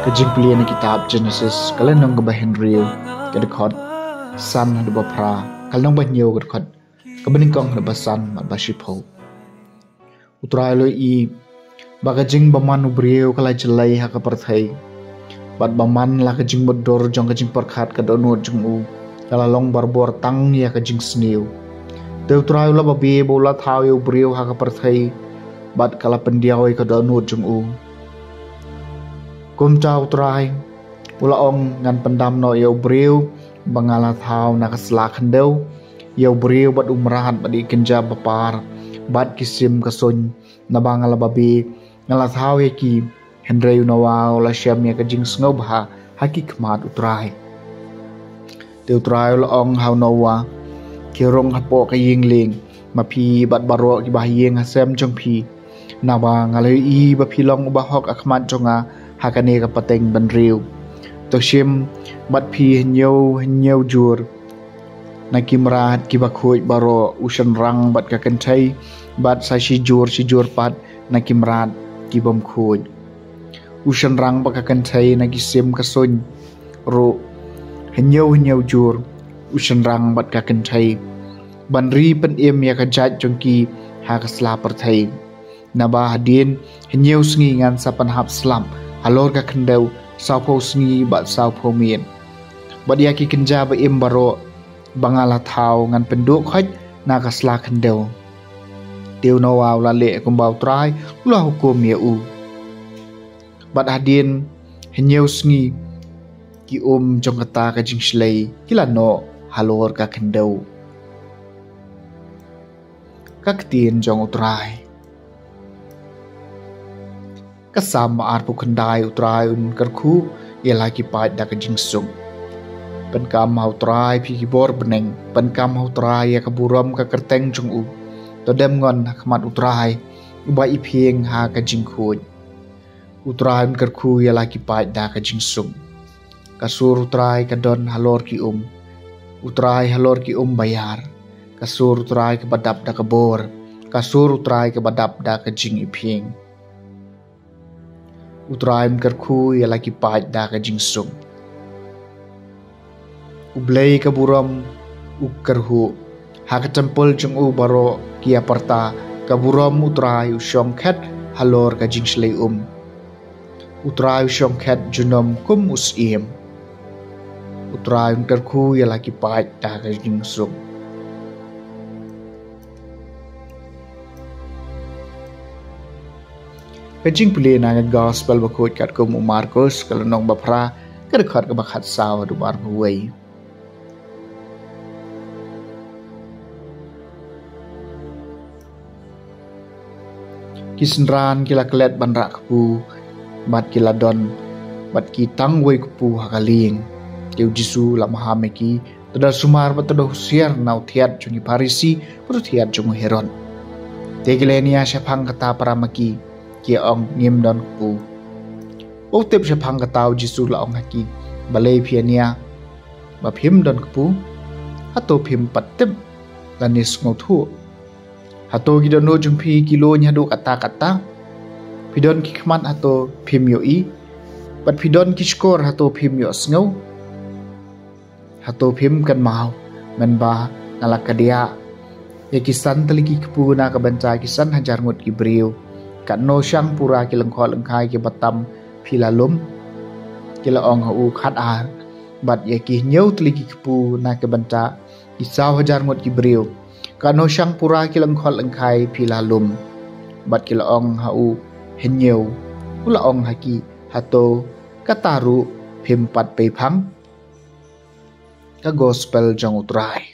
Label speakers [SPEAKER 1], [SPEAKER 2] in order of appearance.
[SPEAKER 1] Kajing pilihan kitab Genesis kalian nong kebahin real kedekot san hadu bapra kalian nong banyo kedekot kebeningkong hadu basan mat basipo utrai lo I bagajing baman ubriyo kala jelai haka perthai bat baman la kajing bodor jong kajing perkhat kadonu jong u kala long barbor tang ya kajing sniu te utrai lo babi bola thau yo ubriyo haka perthai bat kala pendiawai kadonu jong u kum chau trai ula ong ngan pendam no yo briu bangala thau na kasla khandeu yo briu bat umrahat bat ikenja bapar bat kisim kasun na bangala babi ngala thau ki hendreu nawa la syam ya kajing snob ha haki kmat utrai te utrai ula ong hau nawa kirong hapo kaying ling mapi bat baro ki bahiyeng hasem jong pi na bangala I ba pilong ubahok akmat jonga hakane ka pateng banriu to shim bat phi nyau jur na kimrat ki bakhoi baro ushan rang bat ka kanthai bat sa si jur pat na kimrat ki bom khoi ushan rang ba ka kanthai na ki sim ka son ro nyau jur ushan rang bat ka kanthai banri pen em ya ka jat jongki ha ka sla parthai na ba hadin nyau sngi ngan sapan hap slam halor ka khendeu saupo sngi bat saupo mien badia ki kenja ba im baro bangala thau ngan penduk khaj na ka sla khendeu teu no waw la le kumbau trai la hukum ya u bat hadin henyeu sngi ki jong kata ka jing slei kila no halor ka khendeu kaktin jong utrai kasam ar pu khandai utrai un karkhu yela ki pai da ka jingsung pen kam hau trai phi ki bor beneng pen kam hau trai ya ka buram ka kerteng jung u to dem ngon khmat utrai ubai I phieng ha ka jingkhoi utrai un karkhu yela ki pai da ka jingsung kasur utrai ka don halor ki utrai halor ki bayar kasur utrai ka badap da ka bor kasur utrai ka badap da ka jing I phieng utraim karkhu ya laki paj da ka jingsung ublei ka buram ukarhu ha ka tempel jung u baro kia parta ka buram utrai usyong khat halor ka jingslei utrai usyong khat junom kum usim utrai karkhu ya laki paj da ka jingsung Kajing pilih nangat gospel bakut kat kum Markus kalau nong bapra kedekat ke bakat saw du bar buai. Kisenran kila kelet banrak kepu bat kila don bat ki tangwai kepu hakaling keu jisu la mahameki tada sumar bat tada husiar nau thiat jungi parisi puru thiat jungi heron. Tegelenia syapang kata para maki kia ong ngim don ku o tep she phang ka taw jisu la ong haki balei phiania ba phim don ku hato phim patem lanis ngothu hato gi don no jung phi kilo nya do kata pidon ki khman hato phim yo I bat pidon ki skor hato phim yo sngo hato phim kan mau men ba nala kadia ya kisan teliki ku na ka banca kisan hajar ngot ki briu kat no syang pura ki lengkho lengkai ki batam philalum ki la ong hu khat ar bat ye ki nyau tliki kpu na ke banta ki saw hajar ngot ki briu kat no syang pura ki lengkho lengkai philalum bat ki la ong hu henyeu ula ong haki hato kataru phim pat pe phang ka gospel jong utrai